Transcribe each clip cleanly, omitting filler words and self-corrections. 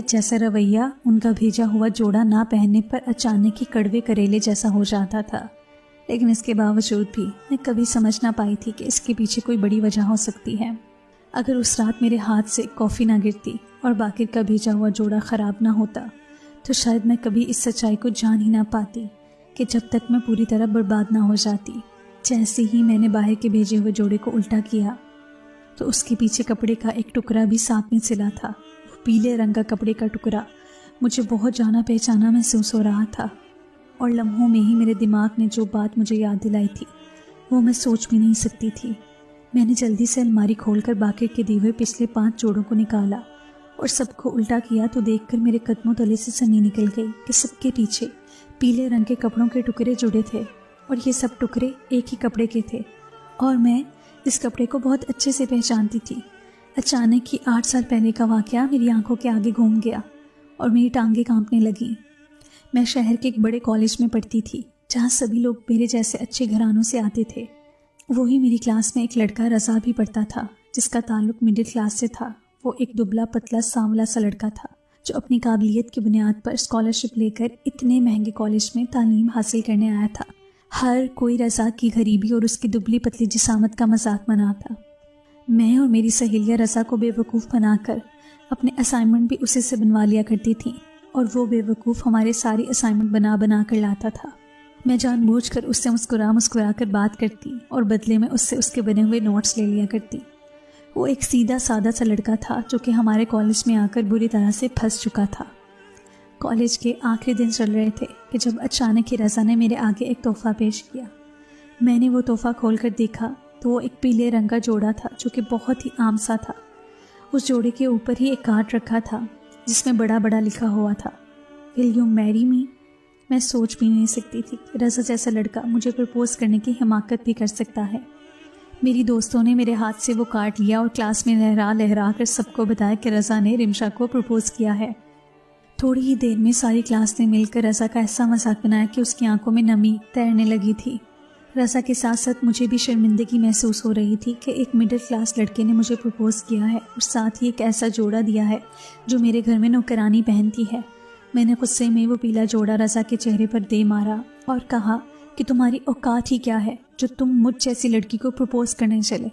जैसा रवैया उनका भेजा हुआ जोड़ा ना पहनने पर अचानक ही कड़वे करेले जैसा हो जाता था। लेकिन इसके बावजूद भी मैं कभी समझ ना पाई थी कि इसके पीछे कोई बड़ी वजह हो सकती है। अगर उस रात मेरे हाथ से कॉफ़ी ना गिरती और बाकिर का भेजा हुआ जोड़ा ख़राब ना होता तो शायद मैं कभी इस सच्चाई को जान ही ना पाती कि जब तक मैं पूरी तरह बर्बाद ना हो जाती। जैसे ही मैंने बाहर के भेजे हुए जोड़े को उल्टा किया तो उसके पीछे कपड़े का एक टुकड़ा भी साथ में सिला था। वो पीले रंग का कपड़े का टुकड़ा मुझे बहुत जाना पहचाना महसूस हो रहा था और लम्हों में ही मेरे दिमाग ने जो बात मुझे याद दिलाई थी वो मैं सोच भी नहीं सकती थी। मैंने जल्दी से अलमारी खोलकर बाकिर के दिए हुए पिछले 5 जोड़ों को निकाला और सबको उल्टा किया तो देखकर मेरे कदमों तले से सनी निकल गई कि सबके पीछे पीले रंग के कपड़ों के टुकड़े जुड़े थे और ये सब टुकड़े एक ही कपड़े के थे और मैं इस कपड़े को बहुत अच्छे से पहचानती थी। अचानक ही 8 साल पहले का वाक़या मेरी आंखों के आगे घूम गया और मेरी टांगें कांपने लगीं। मैं शहर के एक बड़े कॉलेज में पढ़ती थी जहाँ सभी लोग मेरे जैसे अच्छे घरानों से आते थे। वही मेरी क्लास में एक लड़का रज़ा भी पढ़ता था जिसका ताल्लुक मिडिल क्लास से था। वो एक दुबला पतला सांवला सा लड़का था जो अपनी काबिलियत की बुनियाद पर स्कॉलरशिप लेकर इतने महंगे कॉलेज में तालीम हासिल करने आया था। हर कोई रज़ा की गरीबी और उसकी दुबली पतली जिसामत का मजाक बनाता। मैं और मेरी सहेलियाँ रज़ा को बेवकूफ़ बनाकर अपने असाइनमेंट भी उसी से बनवा लिया करती थी और वो बेवकूफ़ हमारे सारी असाइनमेंट बना कर लाता था। मैं जानबूझकर उससे मुस्कुरा कर बात करती और बदले में उससे उसके बने हुए नोट्स ले लिया करती। वो एक सीधा सादा सा लड़का था जो कि हमारे कॉलेज में आकर बुरी तरह से फंस चुका था। कॉलेज के आखिरी दिन चल रहे थे कि जब अचानक ही रज़ा ने मेरे आगे एक तोहफ़ा पेश किया। मैंने वो तोहफ़ा खोलकर देखा तो वो एक पीले रंग का जोड़ा था जो कि बहुत ही आम सा था। उस जोड़े के ऊपर ही एक कार्ड रखा था जिसमें बड़ा बड़ा लिखा हुआ था, विल यू मैरी मी। मैं सोच भी नहीं सकती थी कि रज़ा जैसा लड़का मुझे प्रपोज़ करने की हिमाकत भी कर सकता है। मेरी दोस्तों ने मेरे हाथ से वो कार्ड लिया और क्लास में लहरा लहरा कर सबको बताया कि रज़ा ने रिमशा को प्रपोज़ किया है। थोड़ी ही देर में सारी क्लास ने मिलकर रज़ा का ऐसा मजाक बनाया कि उसकी आंखों में नमी तैरने लगी थी। रज़ा के साथ साथ मुझे भी शर्मिंदगी महसूस हो रही थी कि एक मिडिल क्लास लड़के ने मुझे प्रपोज़ किया है और साथ ही एक ऐसा जोड़ा दिया है जो मेरे घर में नौकरानी पहनती है। मैंने गुस्से में वो पीला जोड़ा रज़ा के चेहरे पर दे मारा और कहा कि तुम्हारी औकात ही क्या है जो तुम मुझ जैसी लड़की को प्रपोज़ करने चले।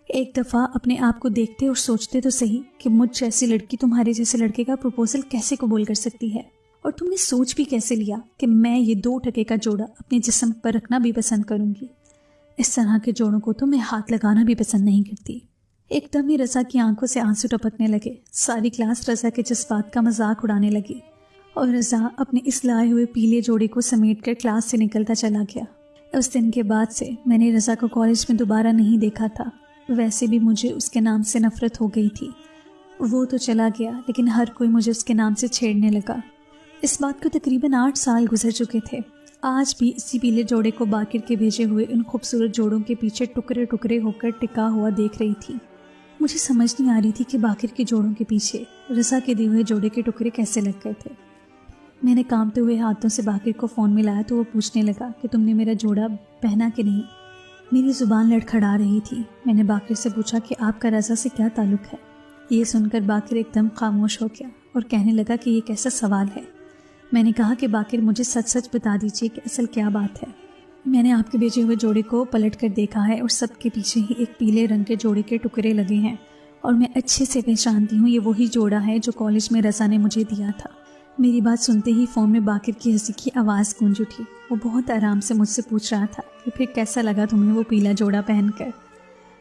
एक दफ़ा अपने आप को देखते और सोचते तो सही कि मुझ जैसी लड़की तुम्हारे जैसे लड़के का प्रपोज़ल कैसे कबूल कर सकती है, और तुमने सोच भी कैसे लिया कि मैं ये 2 टके का जोड़ा अपने जिस्म पर रखना भी पसंद करूँगी। इस तरह के जोड़ों को तो मैं हाथ लगाना भी पसंद नहीं करती। एकदम ही रज़ा की आंखों से आंसू टपकने लगे। सारी क्लास रज़ा के जज्बात का मजाक उड़ाने लगी और रज़ा अपने इस लाए हुए पीले जोड़े को समेट कर क्लास से निकलता चला गया। उस दिन के बाद से मैंने रज़ा को कॉलेज में दोबारा नहीं देखा था। वैसे भी मुझे उसके नाम से नफ़रत हो गई थी। वो तो चला गया लेकिन हर कोई मुझे उसके नाम से छेड़ने लगा। इस बात को तकरीबन 8 साल गुजर चुके थे। आज भी इसी पीले जोड़े को बाकिर के भेजे हुए उन खूबसूरत जोड़ों के पीछे टुकड़े टुकड़े होकर टिका हुआ देख रही थी। मुझे समझ नहीं आ रही थी कि बाकिर के जोड़ों के पीछे रज़ा के दिए हुए जोड़े के टुकड़े कैसे लग गए थे। मैंने कांपते हुए हाथों से बाकिर को फ़ोन मिलाया तो वो पूछने लगा कि तुमने मेरा जोड़ा पहना कि नहीं। मेरी ज़ुबान लड़खड़ा रही थी। मैंने बाकिर से पूछा कि आपका रज़ा से क्या ताल्लुक़ है। ये सुनकर बाकिर एकदम खामोश हो गया और कहने लगा कि ये कैसा सवाल है। मैंने कहा कि बाकिर मुझे सच सच बता दीजिए कि असल क्या बात है। मैंने आपके भेजे हुए जोड़े को पलट कर देखा है और सबके पीछे ही एक पीले रंग के जोड़े के टुकड़े लगे हैं और मैं अच्छे से पहचानती हूँ ये वही जोड़ा है जो कॉलेज में रज़ा ने मुझे दिया था। मेरी बात सुनते ही फ़ोन में बाकिर की हंसी की आवाज़ गूंज उठी। वो बहुत आराम से मुझसे पूछ रहा था कि फिर कैसा लगा तुम्हें वो पीला जोड़ा पहनकर।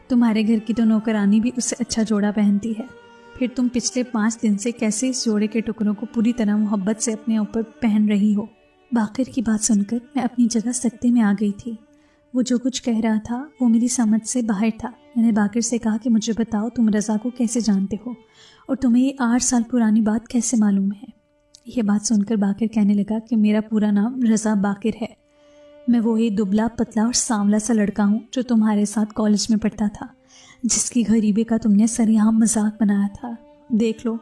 तुम्हारे घर की तो नौकरानी भी उससे अच्छा जोड़ा पहनती है। फिर तुम पिछले 5 दिन से कैसे इस जोड़े के टुकड़ों को पूरी तरह मोहब्बत से अपने ऊपर पहन रही हो। बाकिर की बात सुनकर मैं अपनी जगह सख्ते में आ गई थी। वो जो कुछ कह रहा था वो मेरी समझ से बाहर था। मैंने बाकिर से कहा कि मुझे बताओ तुम रज़ा को कैसे जानते हो और तुम्हें ये 8 साल पुरानी बात कैसे मालूम है। यह बात सुनकर बाकिर कहने लगा कि मेरा पूरा नाम रज़ा बाकिर है। मैं वही दुबला पतला और सांवला सा लड़का हूँ जो तुम्हारे साथ कॉलेज में पढ़ता था, जिसकी गरीबी का तुमने सरेआम मजाक बनाया था। देख लो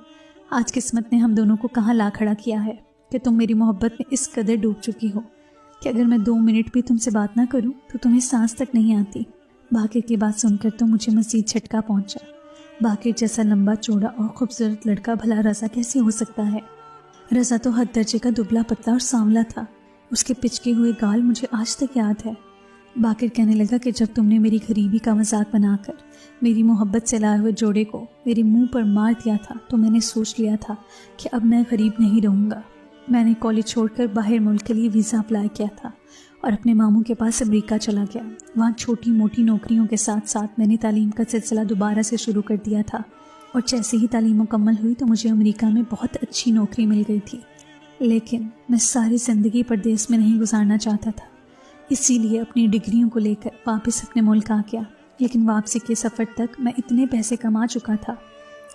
आज किस्मत ने हम दोनों को कहाँ ला खड़ा किया है कि तुम मेरी मोहब्बत में इस कदर डूब चुकी हो कि अगर मैं 2 मिनट भी तुमसे बात ना करूं तो तुम्हें सांस तक नहीं आती। बाकिर की बात सुनकर तो मुझे मज़ीद झटका पहुंचा। باقر جیسا لمبا چوڑا اور خوبصورت لڑکا بھلا رضا کیسے ہو سکتا ہے؟ رضا تو حد درجے کا دبلا پتلا اور سانولا تھا، اس کے پچکے ہوئے گال مجھے آج تک یاد ہے۔ باقر کہنے لگا کہ جب تم نے میری غریبی کا مذاق بنا کر میری محبت سے لائے ہوئے جوڑے کو میرے منہ پر مار دیا تھا تو میں نے سوچ لیا تھا کہ اب میں غریب نہیں رہوں گا۔ میں نے کالج چھوڑ کر باہر ملک کے لیے ویزا اپلائی کیا تھا اور اپنے ماموں کے پاس امریکہ چلا گیا۔ وہاں چھوٹی موٹی نوکریوں کے ساتھ ساتھ میں نے تعلیم کا سلسلہ دوبارہ سے شروع کر دیا تھا، اور جیسے ہی تعلیم مکمل ہوئی تو مجھے امریکہ میں بہت اچھی نوکری مل گئی تھی۔ لیکن میں ساری زندگی پردیس میں نہیں گزارنا چاہتا تھا، اسی لیے اپنی ڈگریوں کو لے کر واپس اپنے ملک آ گیا۔ لیکن واپسی کے سفر تک میں اتنے پیسے کما چکا تھا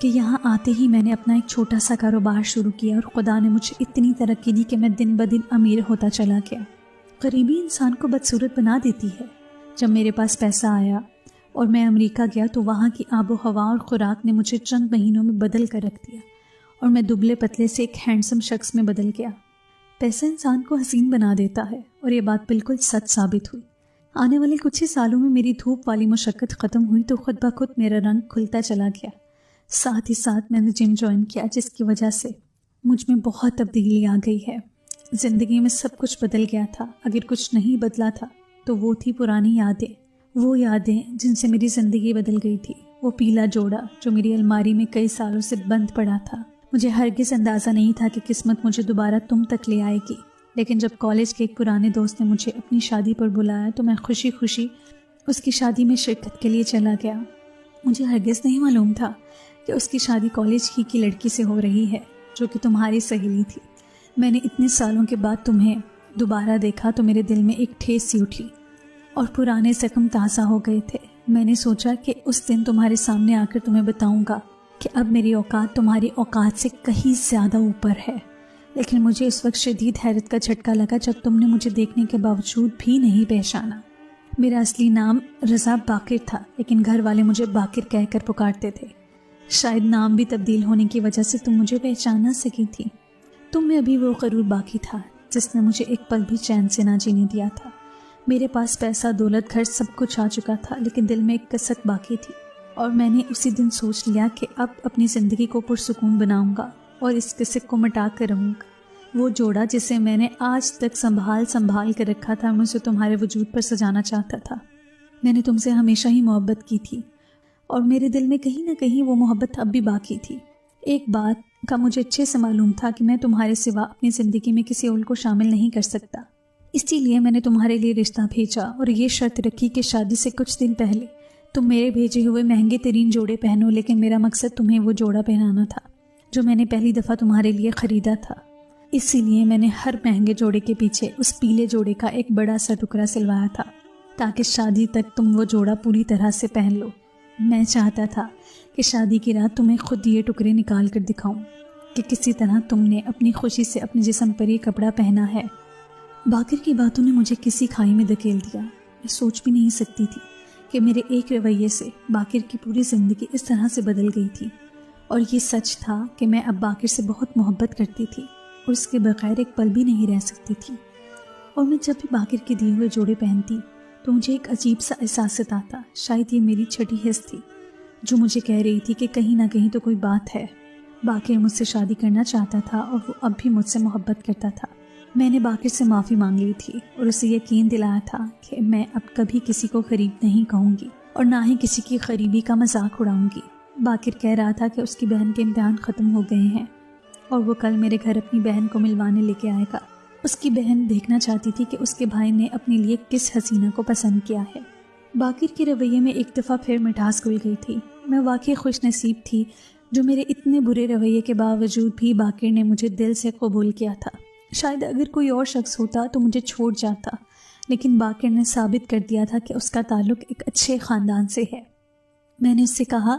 کہ یہاں آتے ہی میں نے اپنا ایک چھوٹا سا کاروبار شروع کیا، اور خدا نے مجھے اتنی ترقی دی کہ میں دن بدن امیر ہوتا چلا گیا۔ غریبی انسان کو بدصورت بنا دیتی ہے۔ جب میرے پاس پیسہ آیا اور میں امریکہ گیا تو وہاں کی آب و ہوا اور خوراک نے مجھے چند مہینوں میں بدل کر رکھ دیا، اور میں دبلے پتلے سے ایک ہینڈسم شخص میں بدل گیا۔ پیسہ انسان کو حسین بنا دیتا ہے، اور یہ بات بالکل سچ ثابت ہوئی۔ آنے والے کچھ ہی سالوں میں میری دھوپ والی مشقت ختم ہوئی تو خود بخود میرا رنگ کھلتا چلا گیا۔ ساتھ ہی ساتھ میں نے جم جوائن کیا، جس کی وجہ سے مجھ میں بہت تبدیلی آ گئی ہے۔ زندگی میں سب کچھ بدل گیا تھا۔ اگر کچھ نہیں بدلا تھا تو وہ تھی پرانی یادیں، وہ یادیں جن سے میری زندگی بدل گئی تھی۔ وہ پیلا جوڑا جو میری الماری میں کئی سالوں سے بند پڑا تھا۔ مجھے ہرگز اندازہ نہیں تھا کہ قسمت مجھے دوبارہ تم تک لے آئے گی، لیکن جب کالج کے ایک پرانے دوست نے مجھے اپنی شادی پر بلایا تو میں خوشی خوشی اس کی شادی میں شرکت کے لیے چلا گیا۔ مجھے ہرگز نہیں معلوم تھا کہ اس کی شادی کالج ہی کی لڑکی سے ہو رہی ہے جو کہ تمہاری سہیلی تھی۔ میں نے اتنے سالوں کے بعد تمہیں دوبارہ دیکھا تو میرے دل میں ایک ٹھیس سی اٹھی اور پرانے زخم تازہ ہو گئے تھے۔ میں نے سوچا کہ اس دن تمہارے سامنے آ کر تمہیں بتاؤں گا کہ اب میری اوقات تمہاری اوقات سے کہیں زیادہ اوپر ہے۔ لیکن مجھے اس وقت شدید حیرت کا جھٹکا لگا جب تم نے مجھے دیکھنے کے باوجود بھی نہیں پہچانا۔ میرا اصلی نام رضا باقر تھا، لیکن گھر والے مجھے باقر کہہ کر پکارتے تھے۔ شاید نام بھی تبدیل ہونے کی وجہ سے تم مجھے پہچان نہ سکی تھی۔ تم میں ابھی وہ غرور باقی تھا جس نے مجھے ایک پل بھی چین سے نہ جینے دیا تھا۔ میرے پاس پیسہ، دولت، گھر سب کچھ آ چکا تھا، لیکن دل میں ایک کسک باقی تھی، اور میں نے اسی دن سوچ لیا کہ اب اپنی زندگی کو پرسکون بناؤں گا اور اس کسک کو مٹا کر رہوں گا۔ وہ جوڑا جسے میں نے آج تک سنبھال کر رکھا تھا، مجھے تمہارے وجود پر سجانا چاہتا تھا۔ میں نے تم سے ہمیشہ ہی محبت کی تھی، اور میرے دل میں کہیں نہ کہیں وہ محبت اب بھی باقی تھی۔ ایک بات کا مجھے اچھے سے معلوم تھا کہ میں تمہارے سوا اپنی زندگی میں کسی اور کو شامل نہیں کر سکتا، اسی لیے میں نے تمہارے لیے رشتہ بھیجا اور یہ شرط رکھی کہ شادی سے کچھ دن پہلے تم میرے بھیجے ہوئے مہنگے ترین جوڑے پہنو، لیکن میرا مقصد تمہیں وہ جوڑا پہنانا تھا جو میں نے پہلی دفعہ تمہارے لیے خریدا تھا۔ اسی لیے میں نے ہر مہنگے جوڑے کے پیچھے اس پیلے جوڑے کا ایک بڑا سا ٹکڑا سلوایا تھا تاکہ شادی تک تم وہ جوڑا پوری طرح سے پہن لو۔ میں چاہتا تھا کہ شادی کی رات تمہیں خود یہ ٹکڑے نکال کر دکھاؤں کہ کسی طرح تم نے اپنی خوشی سے اپنے جسم پر یہ کپڑا پہنا ہے۔ باقر کی باتوں نے مجھے کسی کھائی میں دھکیل دیا۔ میں سوچ بھی نہیں سکتی تھی کہ میرے ایک رویے سے باقر کی پوری زندگی اس طرح سے بدل گئی تھی، اور یہ سچ تھا کہ میں اب باقر سے بہت محبت کرتی تھی اور اس کے بغیر ایک پل بھی نہیں رہ سکتی تھی۔ اور میں جب بھی باقر کے دیے ہوئے جوڑے پہنتی تو مجھے ایک عجیب سا احساس ستاتا۔ شاید یہ میری چھٹی حس تھی جو مجھے کہہ رہی تھی کہ کہیں نہ کہیں تو کوئی بات ہے۔ باقر مجھ سے شادی کرنا چاہتا تھا اور وہ اب بھی مجھ سے محبت کرتا تھا۔ میں نے باقر سے معافی مانگ لی تھی اور اسے یقین دلایا تھا کہ میں اب کبھی کسی کو غریب نہیں کہوں گی اور نہ ہی کسی کی غریبی کا مذاق اڑاؤں گی۔ باقر کہہ رہا تھا کہ اس کی بہن کے امتحان ختم ہو گئے ہیں اور وہ کل میرے گھر اپنی بہن کو ملوانے لے کے آئے گا۔ اس کی بہن دیکھنا چاہتی تھی کہ اس کے بھائی نے اپنے لیے کس حسینہ کو پسند کیا ہے۔ باقر کے رویے میں ایک دفعہ پھر مٹھاس گھل گئی تھی۔ میں واقعی خوش نصیب تھی جو میرے اتنے برے رویے کے باوجود بھی باقر نے مجھے دل سے قبول کیا تھا۔ شاید اگر کوئی اور شخص ہوتا تو مجھے چھوڑ جاتا، لیکن باقر نے ثابت کر دیا تھا کہ اس کا تعلق ایک اچھے خاندان سے ہے۔ میں نے اس سے کہا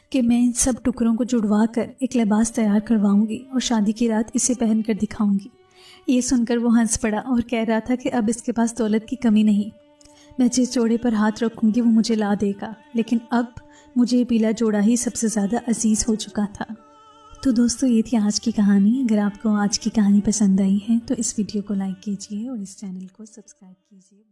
کہ میں ان سب ٹکڑوں کو جڑوا کر ایک لباس تیار کرواؤں گی اور شادی کی رات اسے پہن کر دکھاؤں گی۔ یہ سن کر وہ ہنس پڑا اور کہہ رہا تھا کہ اب اس کے پاس دولت کی کمی نہیں، میں جس جوڑے پر ہاتھ رکھوں گی وہ مجھے لا دے گا، لیکن اب مجھے یہ پیلا جوڑا ہی سب سے زیادہ عزیز ہو چکا تھا۔ تو دوستو یہ تھی آج کی کہانی۔ اگر آپ کو آج کی کہانی پسند آئی ہے تو اس ویڈیو کو لائک کیجیے اور اس چینل کو سبسکرائب کیجیے۔